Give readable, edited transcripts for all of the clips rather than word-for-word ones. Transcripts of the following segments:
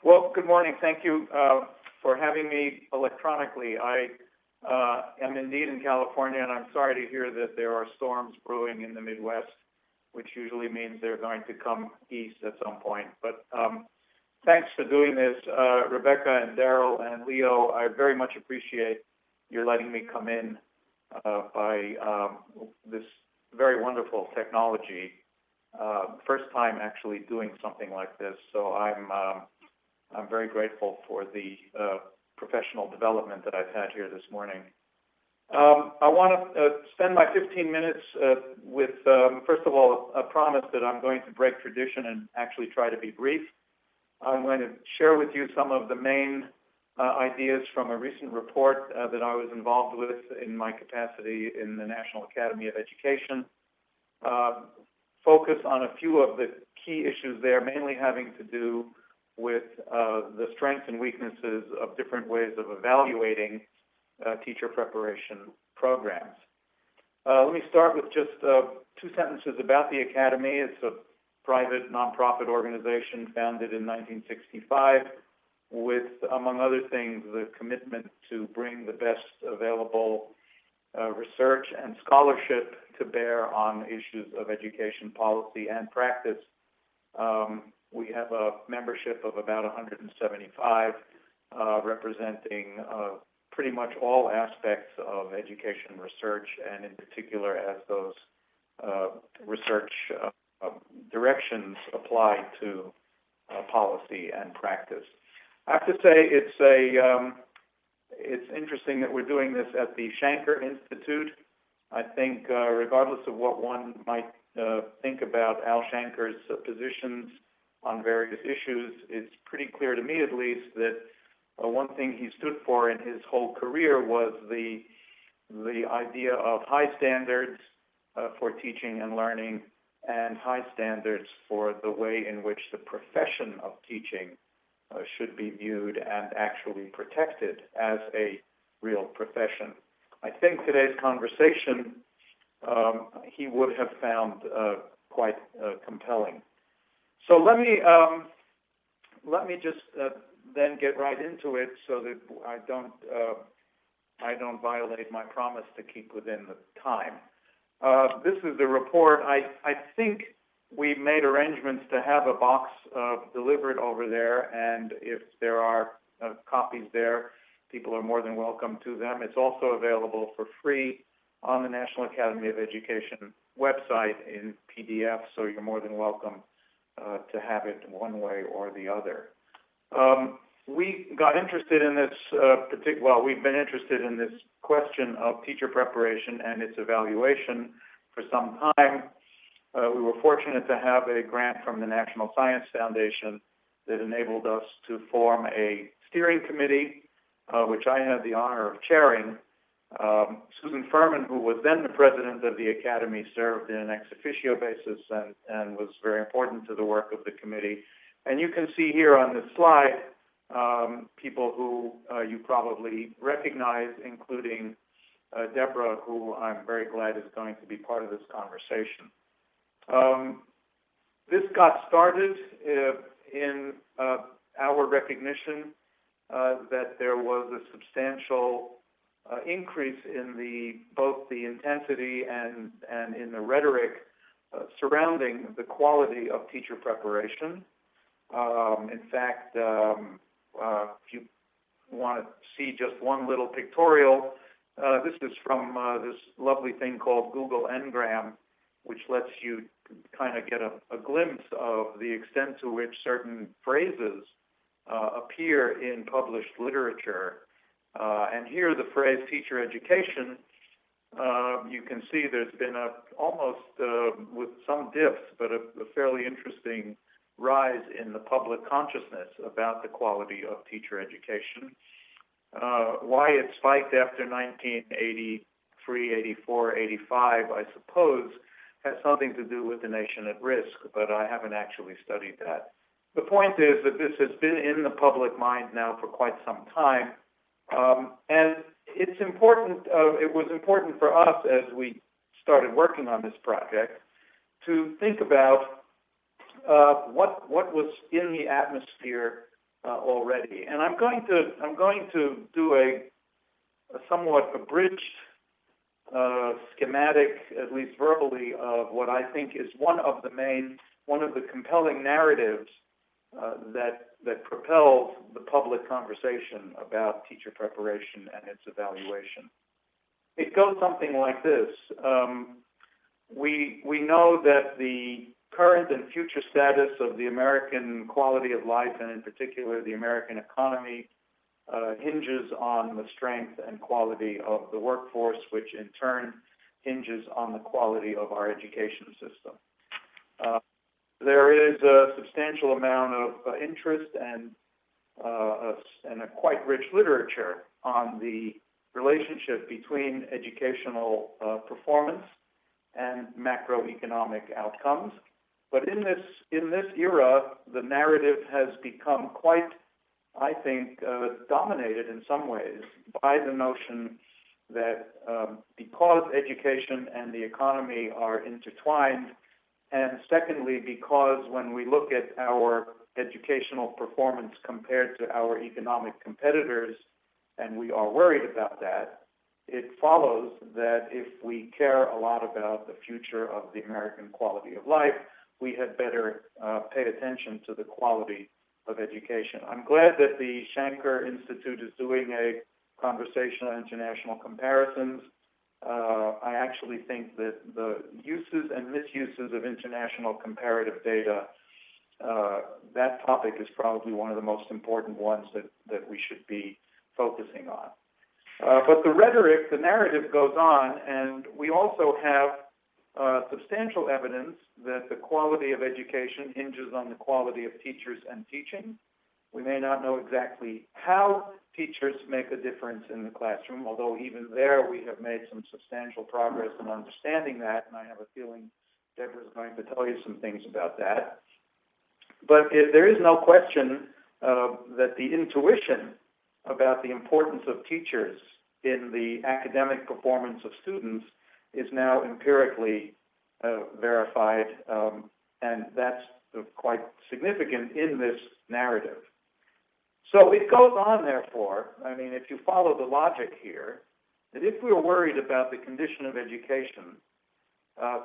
Well, good morning. Thank you for having me electronically. I am indeed in California, and I'm sorry to hear that there are storms brewing in the Midwest, which usually means they're going to come east at some point. But thanks for doing this, Rebecca and Daryl and Leo. I very much appreciate your letting me come in by this very wonderful technology. First time actually doing something like this, so I'm very grateful for the professional development that I've had here this morning. I want to spend my 15 minutes with, first of all, a promise that I'm going to break tradition and actually try to be brief. I'm going to share with you some of the main ideas from a recent report that I was involved with in my capacity in the National Academy of Education. Focus on a few of the key issues there, mainly having to do with the strengths and weaknesses of different ways of evaluating teacher preparation programs. Let me start with just 2 sentences about the Academy. It's a private nonprofit organization founded in 1965 with, among other things, the commitment to bring the best available research and scholarship to bear on issues of education policy and practice. We have a membership of about 175, representing pretty much all aspects of education research, and in particular as those research directions apply to policy and practice. I have to say it's interesting that we're doing this at the Shanker Institute. I think regardless of what one might think about Al Shanker's positions on various issues, it's pretty clear to me at least that one thing he stood for in his whole career was the idea of high standards for teaching and learning and high standards for the way in which the profession of teaching should be viewed and actually protected as a real profession. I think today's conversation he would have found quite compelling. So let me just then get right into it so that I don't violate my promise to keep within the time. This is the report. I think we made arrangements to have a box delivered over there, and if there are copies there, people are more than welcome to them. It's also available for free on the National Academy of Education website in PDF, so you're more than welcome to have it one way or the other. We got interested in this we've been interested in this question of teacher preparation and its evaluation for some time. We were fortunate to have a grant from the National Science Foundation that enabled us to form a steering committee, which I had the honor of chairing. Susan Furman, who was then the president of the Academy, served in an ex officio basis and was very important to the work of the committee. And you can see here on this slide people who you probably recognize, including Deborah, who I'm very glad is going to be part of this conversation. This got started in our recognition that there was a substantial increase in both the intensity and in the rhetoric surrounding the quality of teacher preparation. In fact, if you want to see just one little pictorial, this is from this lovely thing called Google Ngram, which lets you kind of get a glimpse of the extent to which certain phrases appear in published literature. And here the phrase teacher education, you can see there's been almost with some dips, but a fairly interesting rise in the public consciousness about the quality of teacher education. Why it spiked after 1983, 84, 85, I suppose, has something to do with the nation at risk, but I haven't actually studied that. The point is that this has been in the public mind now for quite some time, and it's important. It was important for us as we started working on this project to think about what was in the atmosphere already. And I'm going to do a somewhat abridged schematic, at least verbally, of what I think is one of the compelling narratives that propels the public conversation about teacher preparation and its evaluation. It goes something like this. We know that the current and future status of the American quality of life, and in particular the American economy, hinges on the strength and quality of the workforce, which in turn hinges on the quality of our education system. There is a substantial amount of interest and a quite rich literature on the relationship between educational performance and macroeconomic outcomes. But in this era, the narrative has become quite, I think, dominated in some ways by the notion that because education and the economy are intertwined, and secondly, because when we look at our educational performance compared to our economic competitors, and we are worried about that, it follows that if we care a lot about the future of the American quality of life, we had better pay attention to the quality of education. I'm glad that the Shanker Institute is doing a conversational international comparisons. I actually think that the uses and misuses of international comparative data, that topic is probably one of the most important ones that we should be focusing on. But the rhetoric, the narrative goes on, and we also have substantial evidence that the quality of education hinges on the quality of teachers and teaching. We may not know exactly how teachers make a difference in the classroom, although even there we have made some substantial progress in understanding that, and I have a feeling Deborah's going to tell you some things about that. But there is no question that the intuition about the importance of teachers in the academic performance of students is now empirically verified, and that's quite significant in this narrative. So it goes on, therefore, I mean, if you follow the logic here, that if we are worried about the condition of education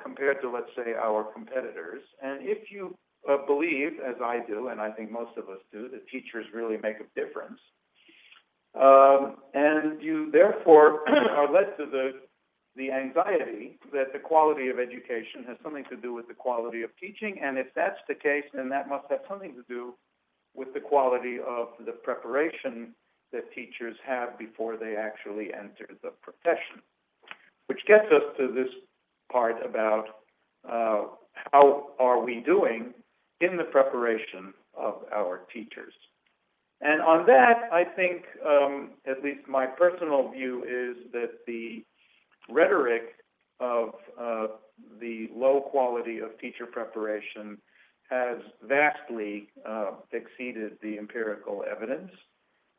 compared to, let's say, our competitors, and if you believe, as I do, and I think most of us do, that teachers really make a difference, and you therefore are led to the anxiety that the quality of education has something to do with the quality of teaching, and if that's the case, then that must have something to do with the quality of the preparation that teachers have before they actually enter the profession. Which gets us to this part about how are we doing in the preparation of our teachers. And on that, I think, at least my personal view is that the rhetoric of the low quality of teacher preparation has vastly exceeded the empirical evidence.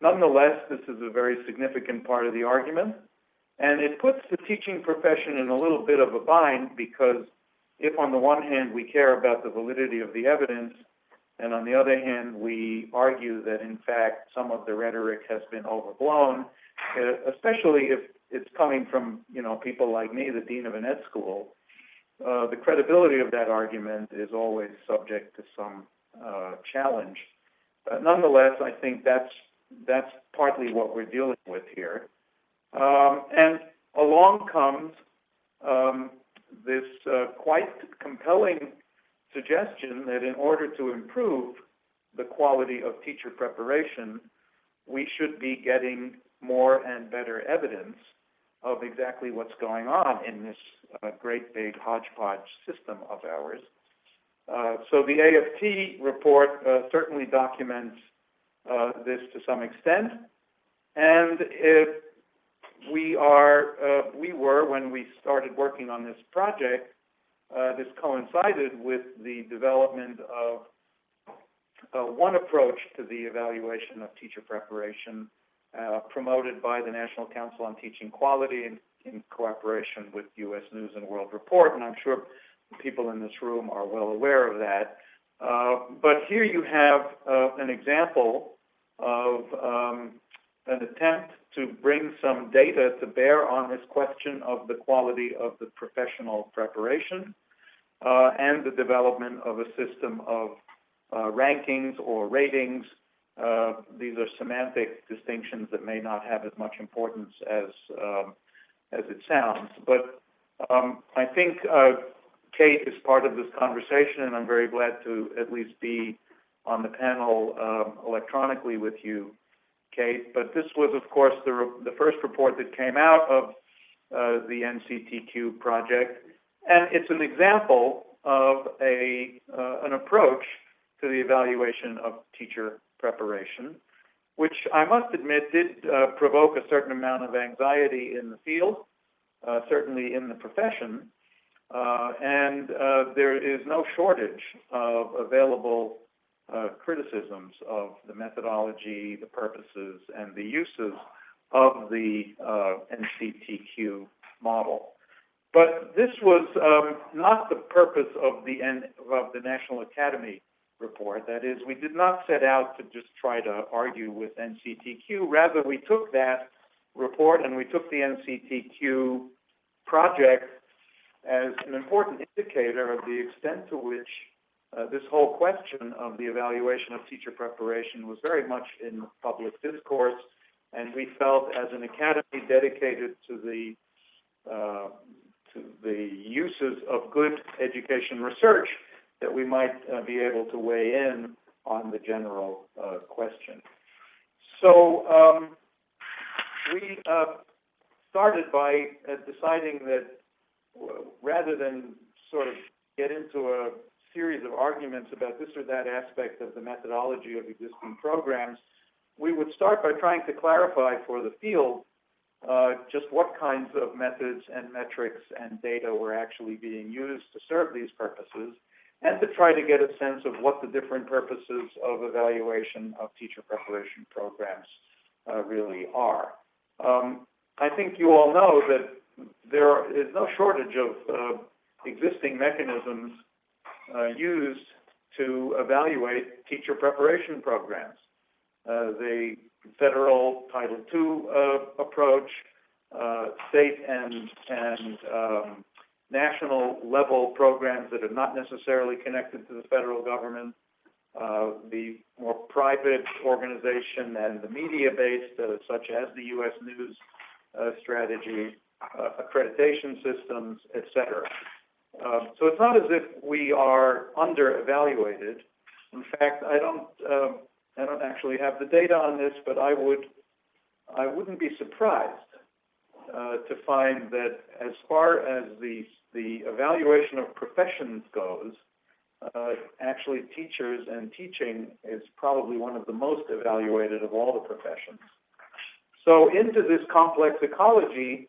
Nonetheless, this is a very significant part of the argument, and it puts the teaching profession in a little bit of a bind, because if on the one hand we care about the validity of the evidence, and on the other hand we argue that in fact some of the rhetoric has been overblown, especially if it's coming from people like me, the dean of an ed school, the credibility of that argument is always subject to some challenge. Nonetheless, I think that's partly what we're dealing with here. And along comes this quite compelling suggestion that in order to improve the quality of teacher preparation, we should be getting more and better evidence of exactly what's going on in this great big hodgepodge system of ours. So the AFT report certainly documents this to some extent, and we were, when we started working on this project, this coincided with the development of one approach to the evaluation of teacher preparation promoted by the National Council on Teaching Quality in cooperation with U.S. News and World Report, and I'm sure people in this room are well aware of that. But here you have an example of an attempt to bring some data to bear on this question of the quality of the professional preparation and the development of a system of rankings or ratings. These are semantic distinctions that may not have as much importance as it sounds. But I think Kate is part of this conversation, and I'm very glad to at least be on the panel electronically with you, Kate. But this was, of course, the first report that came out of the NCTQ project, and it's an example of an approach to the evaluation of teacher preparation, which I must admit did provoke a certain amount of anxiety in the field, certainly in the profession, and there is no shortage of available criticisms of the methodology, the purposes, and the uses of the NCTQ model. But this was not the purpose of the National Academy report. That is, we did not set out to just try to argue with NCTQ. Rather, we took that report and we took the NCTQ project as an important indicator of the extent to which this whole question of the evaluation of teacher preparation was very much in public discourse, and we felt as an academy dedicated to the uses of good education research that we might be able to weigh in on the general question. So we started by deciding that rather than sort of get into a series of arguments about this or that aspect of the methodology of existing programs, we would start by trying to clarify for the field just what kinds of methods and metrics and data were actually being used to serve these purposes, and to try to get a sense of what the different purposes of evaluation of teacher preparation programs really are. I think you all know that there is no shortage of existing mechanisms used to evaluate teacher preparation programs. The federal Title II approach, state and national level programs that are not necessarily connected to the federal government, the more private organization and the media-based, such as the U.S. News strategy, accreditation systems, etc. So it's not as if we are under-evaluated. In fact, I don't actually have the data on this, but I wouldn't be surprised to find that as far as the evaluation of professions goes, actually teachers and teaching is probably one of the most evaluated of all the professions. So into this complex ecology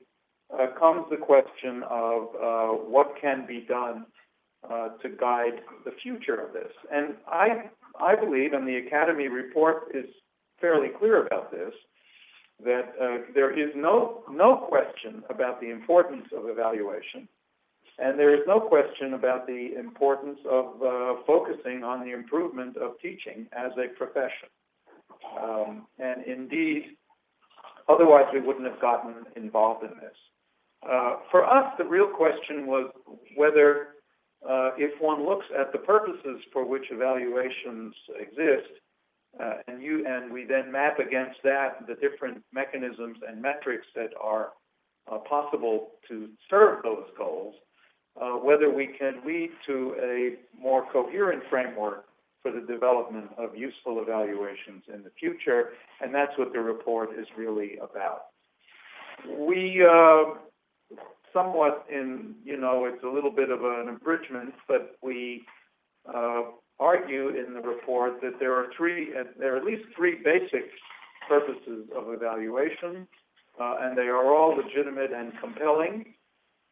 comes the question of what can be done to guide the future of this. And I believe, and the Academy report is fairly clear about this, that there is no question about the importance of evaluation, and there is no question about the importance of focusing on the improvement of teaching as a profession. And indeed, otherwise we wouldn't have gotten involved in this. For us, the real question was whether, if one looks at the purposes for which evaluations exist, and we then map against that the different mechanisms and metrics that are possible to serve those goals, whether we can lead to a more coherent framework for the development of useful evaluations in the future, and that's what the report is really about. We somewhat it's a little bit of an abridgment, but we argue in the report that there are at least three basic purposes of evaluation, and they are all legitimate and compelling.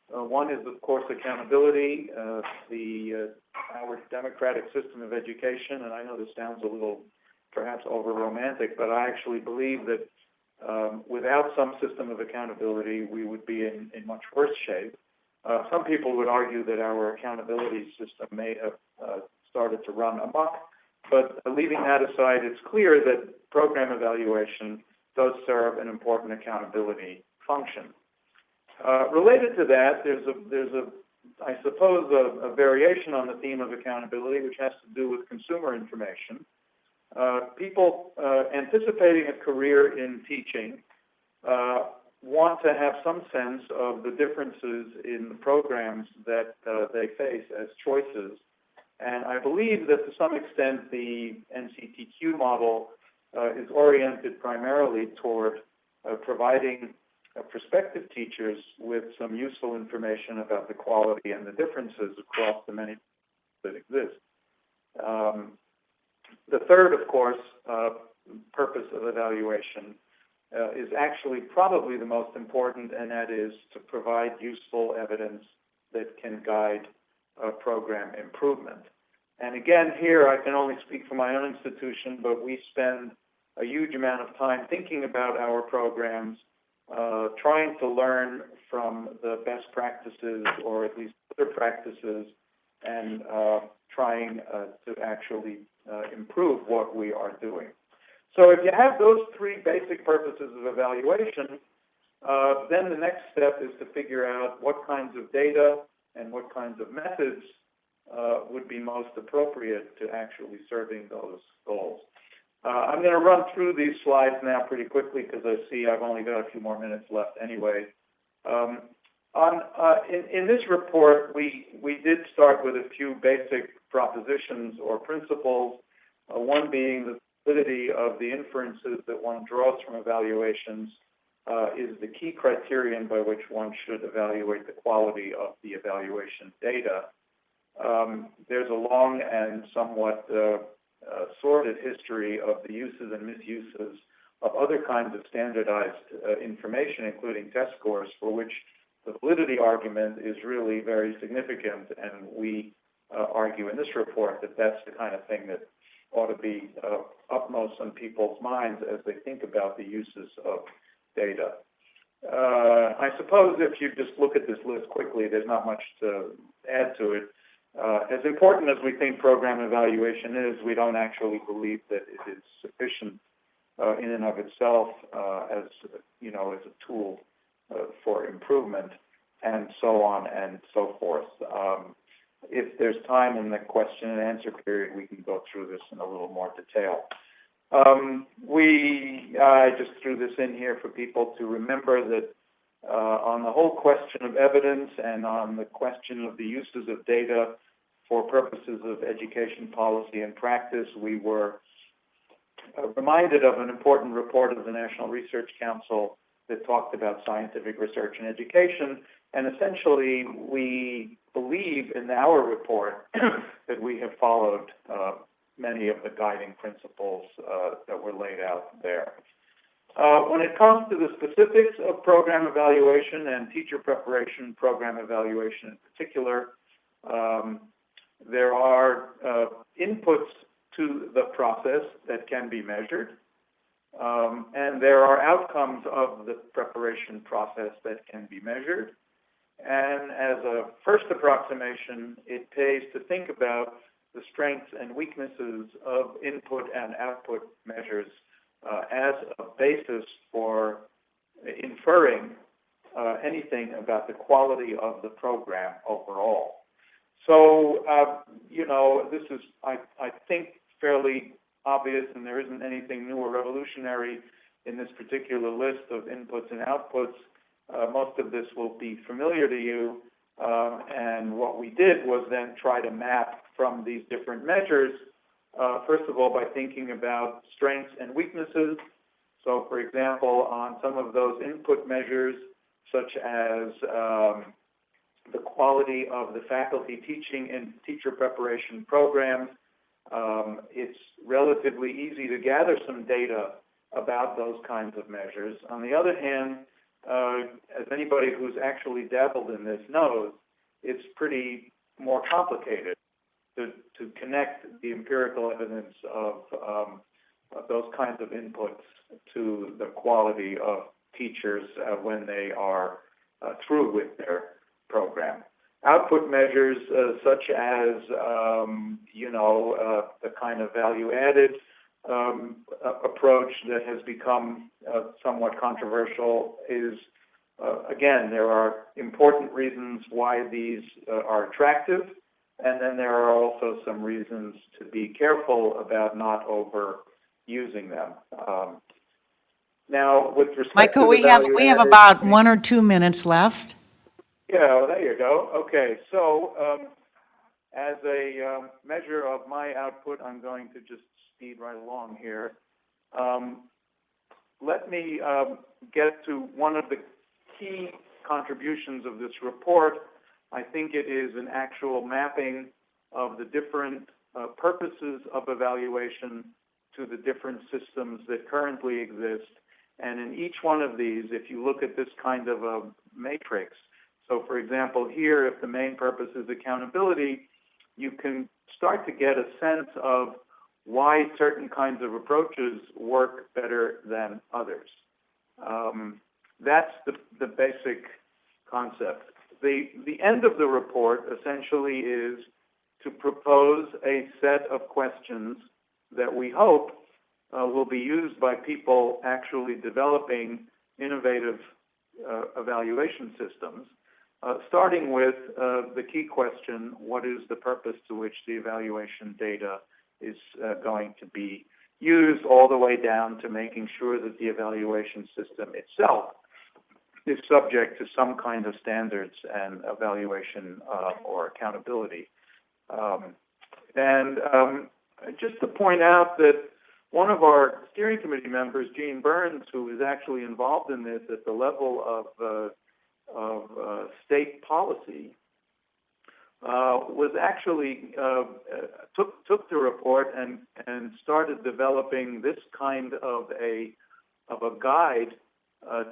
One is, of course, accountability, our democratic system of education, and I know this sounds a little perhaps over-romantic, but I actually believe that without some system of accountability, we would be in much worse shape. Some people would argue that our accountability system may have started to run amok, But leaving that aside, it's clear that program evaluation does serve an important accountability function. Related to that, there's a I suppose a variation on the theme of accountability, which has to do with consumer information. People anticipating a career in teaching want to have some sense of the differences in the programs that they face as choices. And I believe that to some extent the NCTQ model is oriented primarily toward providing prospective teachers with some useful information about the quality and the differences across the many that exist. The third, of course, purpose of evaluation is actually probably the most important, and that is to provide useful evidence that can guide program improvement. And again, here I can only speak for my own institution, but we spend a huge amount of time thinking about our programs, trying to learn from the best practices, or at least other practices, and trying to actually improve what we are doing. So if you have those three basic purposes of evaluation, then the next step is to figure out what kinds of data and what kinds of methods would be most appropriate to actually serving those goals. I'm going to run through these slides now pretty quickly because I see I've only got a few more minutes left anyway. In this report, we did start with a few basic propositions or principles, one being the validity of the inferences that one draws from evaluations is the key criterion by which one should evaluate the quality of the evaluation data. There's a long and somewhat sordid history of the uses and misuses of other kinds of standardized information, including test scores, for which the validity argument is really very significant, and we argue in this report that that's the kind of thing that ought to be upmost on people's minds as they think about the uses of data. I suppose if you just look at this list quickly, there's not much to add to it. As important as we think program evaluation is, we don't actually believe that it is sufficient in and of itself as a tool for improvement, and so on and so forth. If there's time in the question and answer period, we can go through this in a little more detail. I just threw this in here for people to remember that on the whole question of evidence and on the question of the uses of data for purposes of education policy and practice, we were reminded of an important report of the National Research Council that talked about scientific research and education. And essentially, we believe in our report that we have followed many of the guiding principles that were laid out there. When it comes to the specifics of program evaluation and teacher preparation program evaluation in particular, there are inputs to the process that can be measured, and there are outcomes of the preparation process that can be measured. And as a first approximation, it pays to think about the strengths and weaknesses of input and output measures as a basis for inferring anything about the quality of the program overall. So, this is, I think, fairly obvious, and there isn't anything new or revolutionary in this particular list of inputs and outputs. Most of this will be familiar to you, and what we did was then try to map from these different measures, first of all, by thinking about strengths and weaknesses. So, for example, on some of those input measures, such as the quality of the faculty teaching in teacher preparation programs, it's relatively easy to gather some data about those kinds of measures. On the other hand, as anybody who's actually dabbled in this knows, it's pretty more complicated to connect the empirical evidence of those kinds of inputs to the quality of teachers when they are through with their program. output measures such as, the kind of value-added approach that has become somewhat controversial is, again, there are important reasons why these are attractive, and then there are also some reasons to be careful about not overusing them. Now, with respect Michael, to we have about 1 or 2 minutes left. Yeah, well, there you go. Okay, so as a measure of my output, I'm going to just speed right along here. Let me get to one of the key contributions of this report. I think it is an actual mapping of the different purposes of evaluation to the different systems that currently exist. And in each one of these, if you look at this kind of a matrix, so for example, here, if the main purpose is accountability, you can start to get a sense of why certain kinds of approaches work better than others. That's the basic concept. The end of the report essentially is to propose a set of questions that we hope will be used by people actually developing innovative evaluation systems, starting with the key question: what is the purpose to which the evaluation data is going to be used, all the way down to making sure that the evaluation system itself is subject to some kind of standards and evaluation or accountability. Just to point out that one of our steering committee members, Gene Burns, who is actually involved in this at the level of state policy, was actually took the report and started developing this kind of a guide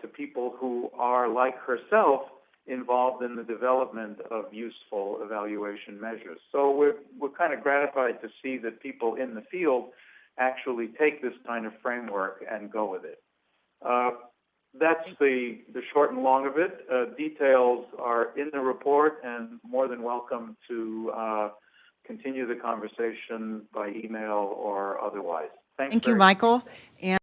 to people who are, like herself, involved in the development of useful evaluation measures. So we're kind of gratified to see that people in the field actually take this kind of framework and go with it. That's the short and long of it. Details are in the report, and more than welcome to continue the conversation by email or otherwise. Thank you, Michael. And